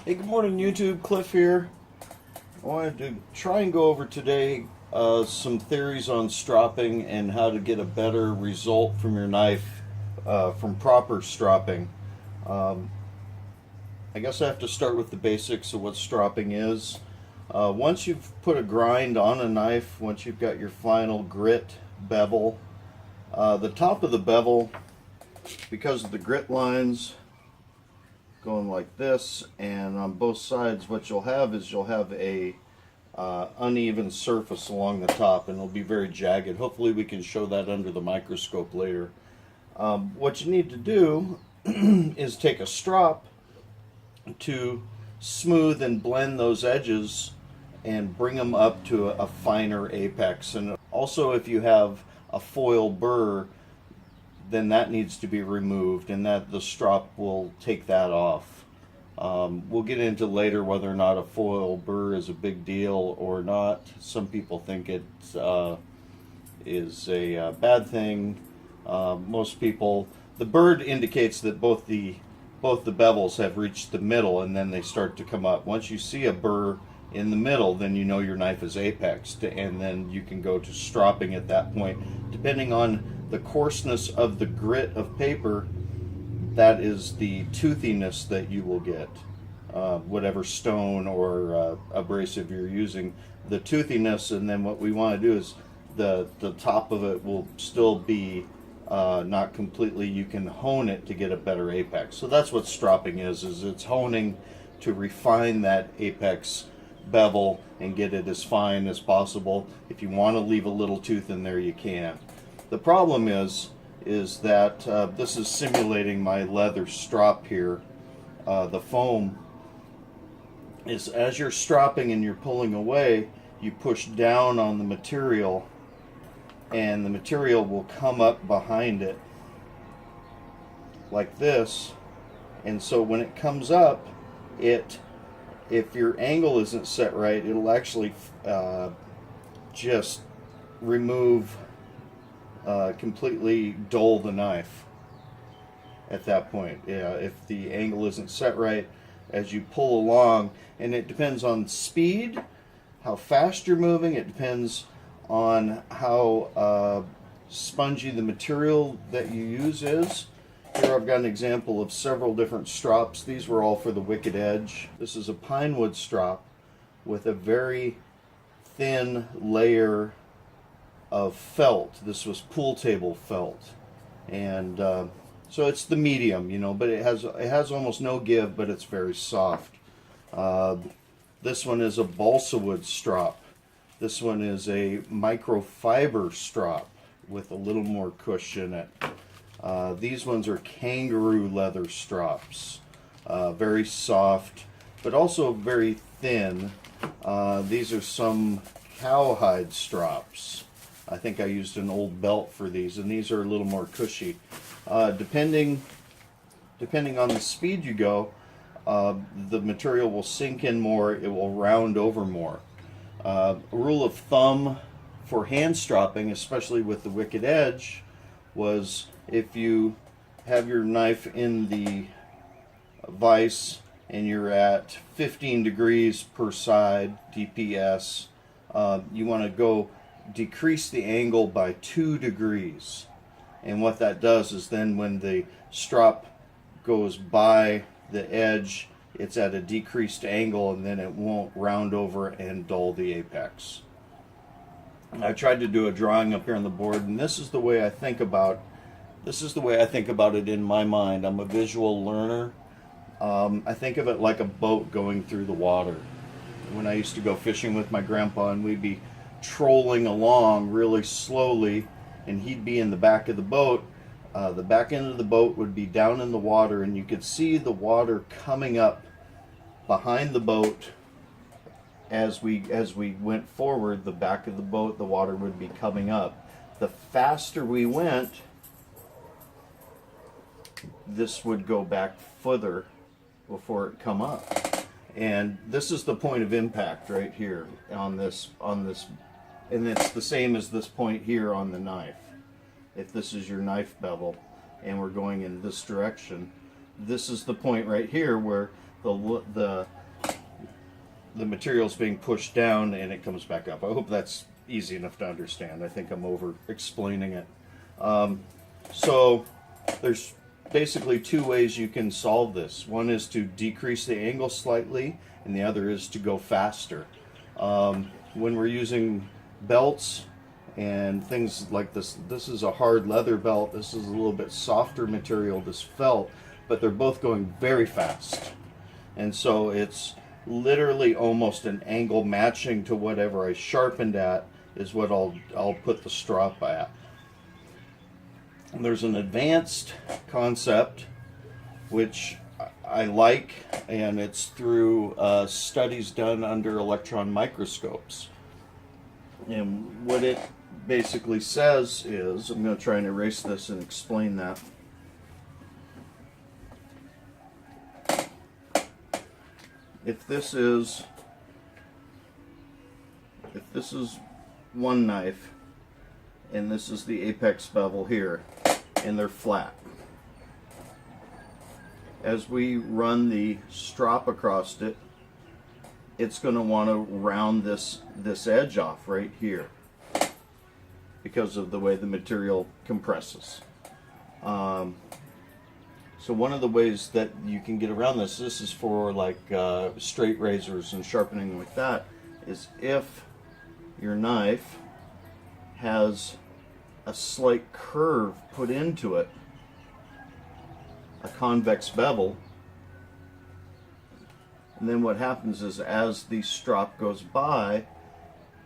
Hey, good morning, YouTube. Cliff here. I wanted to try and go over today some theories on stropping and how to get a better result from your knife from proper stropping. Um, I guess I have to start with the basics of what stropping is. Once you've put a grind on a knife, once you've got your final grit bevel, the top of the bevel, because of the grit lines going like this, and on both sides what you'll have is you'll have a uneven surface along the top, and it'll be very jagged. Hopefully we can show that under the microscope later. What you need to do is take a strop to smooth and blend those edges and bring them up to a finer apex. And also, if you have a foil burr, then that needs to be removed, and that the strop will take that off. We'll get into later whether or not a foil burr is a big deal or not. Some people think it is a bad thing. Most people, the burr indicates that both the bevels have reached the middle, and then they start to come up. Once you see a burr in the middle, then you know your knife is apexed, and then you can go to stropping at that point. Depending on the coarseness of the grit of paper, that is the toothiness that you will get. Whatever stone or abrasive you're using, the toothiness, and then what we want to do is the top of it will still be not completely, you can hone it to get a better apex. So that's what stropping is it's honing to refine that apex bevel and get it as fine as possible. If you want to leave a little tooth in there, you can. The problem is that this is simulating my leather strop here. The foam is, as you're stropping and you're pulling away, you push down on the material, and the material will come up behind it like this. And so when it comes up, if your angle isn't set right, it'll actually just remove, completely dull the knife at that point. Yeah, if the angle isn't set right as you pull along, and it depends on speed, how fast you're moving, it depends on how spongy the material that you use is. Here I've got an example of several different strops. These were all for the Wicked Edge. This is a pine wood strop with a very thin layer of felt. This was pool table felt, and so it's the medium, but it has almost no give, but it's very soft. This one is a balsa wood strop. This one is a microfiber strop with a little more cushion in it. These ones are kangaroo leather strops, very soft, but also very thin. These are some cowhide strops. I think I used an old belt for these, and these are a little more cushy. Depending on the speed you go, the material will sink in more, it will round over more. A rule of thumb for hand stropping, especially with the Wicked Edge, was if you have your knife in the vise and you're at 15 degrees per side DPS, you want to go decrease the angle by 2 degrees. And what that does is then when the strop goes by the edge, it's at a decreased angle, and then it won't round over and dull the apex. I tried to do a drawing up here on the board, and this is the way I think about it in my mind. I'm a visual learner. I think of it like a boat going through the water. When I used to go fishing with my grandpa, and we'd be trolling along really slowly, and he'd be in the back of the boat. The back end of the boat would be down in the water, and you could see the water coming up behind the boat. As we went forward, the back of the boat, the water would be coming up. The faster we went, this would go back further before it come up. And this is the point of impact right here on this, and it's the same as this point here on the knife. If this is your knife bevel and we're going in this direction, this is the point right here where the material's being pushed down and it comes back up. I hope that's easy enough to understand. I think I'm over explaining it. So there's basically two ways you can solve this. One is to decrease the angle slightly, and the other is to go faster. When we're using belts and things like this is a hard leather belt, this is a little bit softer material, this felt, but they're both going very fast. And so it's literally almost an angle matching to whatever I sharpened at is what I'll put the strop at. And there's an advanced concept which I like, and it's through studies done under electron microscopes. And what it basically says is, I'm going to try and erase this and explain that. If this is one knife, and this is the apex bevel here, and they're flat. As we run the strop across it, it's going to want to round this edge off right here because of the way the material compresses. So one of the ways that you can get around this is for like straight razors and sharpening like that, is if your knife has a slight curve put into it, a convex bevel, and then what happens is as the strop goes by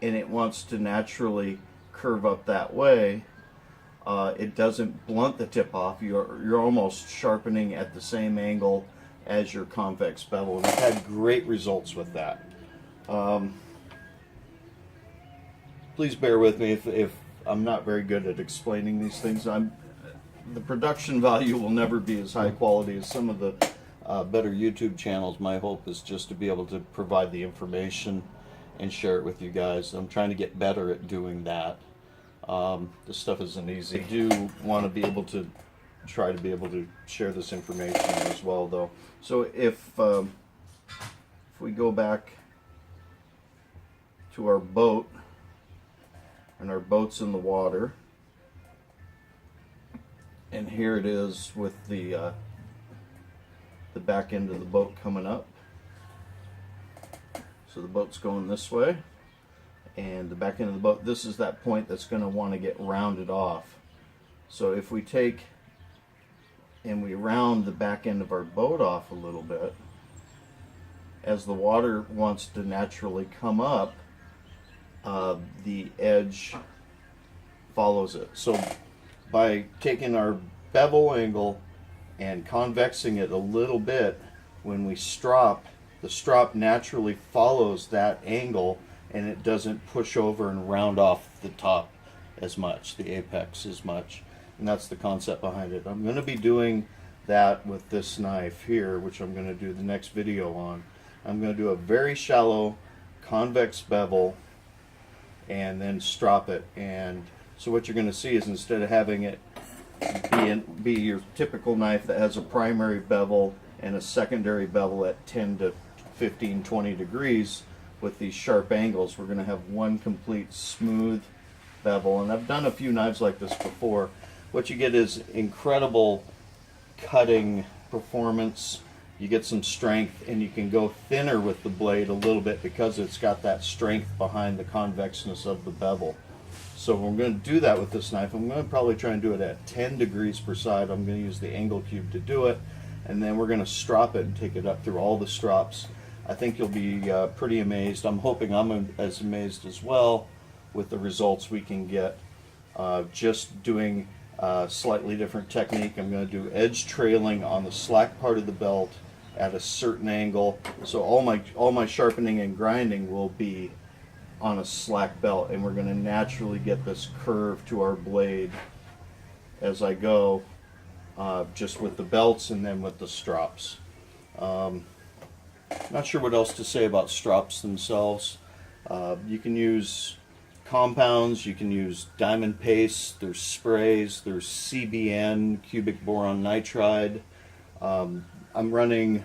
and it wants to naturally curve up that way, it doesn't blunt the tip off. You're almost sharpening at the same angle as your convex bevel, and I've had great results with that. Please bear with me if I'm not very good at explaining these things. The production value will never be as high quality as some of the better YouTube channels. My hope is just to be able to provide the information and share it with you guys. I'm trying to get better at doing that. This stuff isn't easy. I do want to be able to try to be able to share this information as well, though. So if we go back to our boat, and our boat's in the water, and here it is with the back end of the boat coming up. So the boat's going this way, and the back end of the boat, this is that point that's going to want to get rounded off. So if we take and we round the back end of our boat off a little bit, as the water wants to naturally come up, the edge follows it. So by taking our bevel angle and convexing it a little bit, when we strop, the strop naturally follows that angle, and it doesn't push over and round off the top as much, the apex as much. And that's the concept behind it. I'm going to be doing that with this knife here, which I'm going to do the next video on. I'm going to do a very shallow convex bevel and then strop it. And so what you're going to see is, instead of having it be your typical knife that has a primary bevel and a secondary bevel at 10 to 15, 20 degrees with these sharp angles, we're going to have one complete smooth bevel. And I've done a few knives like this before. What you get is incredible cutting performance. You get some strength, and you can go thinner with the blade a little bit because it's got that strength behind the convexness of the bevel. So we're going to do that with this knife. I'm going to probably try and do it at 10 degrees per side. I'm going to use the angle cube to do it, and then we're going to strop it and take it up through all the strops. I think you'll be pretty amazed. I'm hoping I'm as amazed as well with the results we can get just doing a slightly different technique. I'm going to do edge trailing on the slack part of the belt at a certain angle, so all my sharpening and grinding will be on a slack belt, and we're going to naturally get this curve to our blade as I go, just with the belts and then with the strops. Not sure what else to say about strops themselves. You can use compounds, you can use diamond paste, there's sprays, there's CBN, cubic boron nitride. I'm running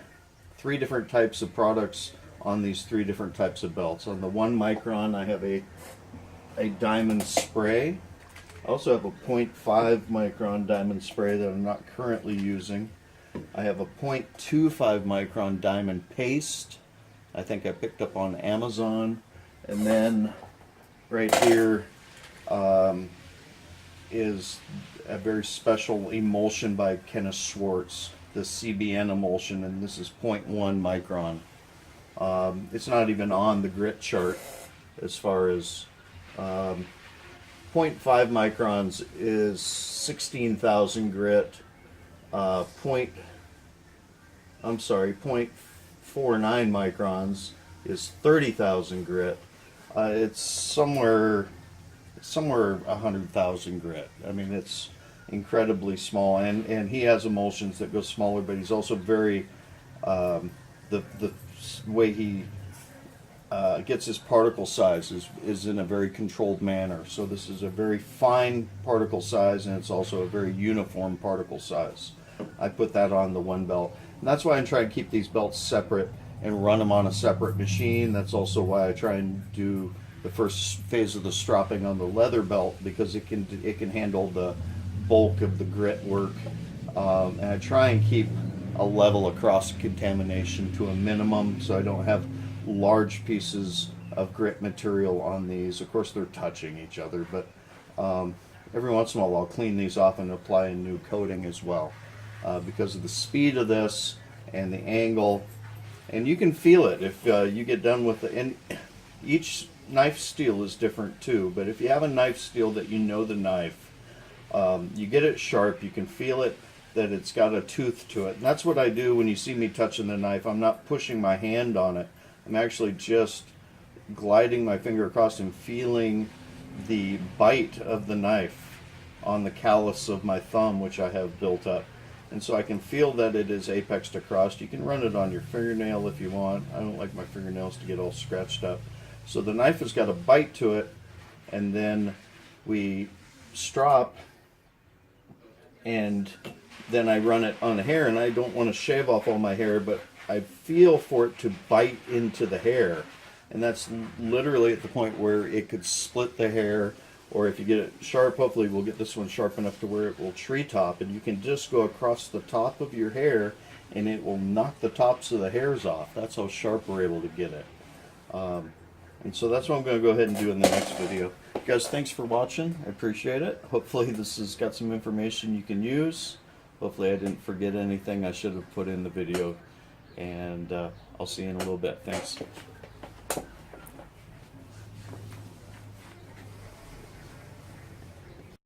three different types of products on these three different types of belts. On the 1 micron, I have a diamond spray. I also have a 0.5 micron diamond spray that I'm not currently using. I have a 0.25 micron diamond paste. I think I picked up on Amazon. And then right here is a very special emulsion by Kenneth Schwartz, the CBN emulsion, and this is 0.1 micron. It's not even on the grit chart as far as 0.5 microns is 16,000 grit. 0.49 microns is 30,000 grit. It's somewhere 100,000 grit. I mean, it's incredibly small, and he has emulsions that go smaller, but he's also very the way he gets his particle size is in a very controlled manner. So this is a very fine particle size, and it's also a very uniform particle size. I put that on the one belt, and that's why I try to keep these belts separate and run them on a separate machine. That's also why I try and do the first phase of the stropping on the leather belt, because it can handle the bulk of the grit work, and I try and keep a level across contamination to a minimum, so I don't have large pieces of grit material on these. Of course, they're touching each other, but every once in a while I'll clean these off and apply a new coating as well, because of the speed of this and the angle. And you can feel it if you get done with it. And each knife steel is different too, but if you have a knife steel that you know the knife, you get it sharp, you can feel it, that it's got a tooth to it. And that's what I do when you see me touching the knife. I'm not pushing my hand on it. I'm actually just gliding my finger across and feeling the bite of the knife on the callus of my thumb, which I have built up. And so I can feel that it is apexed across. You can run it on your fingernail if you want. I don't like my fingernails to get all scratched up. So the knife has got a bite to it, and then we strop, and then I run it on the hair, and I don't want to shave off all my hair, but I feel for it to bite into the hair, and that's literally at the point where it could split the hair. Or if you get it sharp, hopefully we'll get this one sharp enough to where it will treetop, and you can just go across the top of your hair and it will knock the tops of the hairs off. That's how sharp we're able to get it. And so that's what I'm going to go ahead and do in the next video. Guys, thanks for watching. I appreciate it. Hopefully this has got some information you can use. Hopefully I didn't forget anything I should have put in the video. And I'll see you in a little bit. Thanks.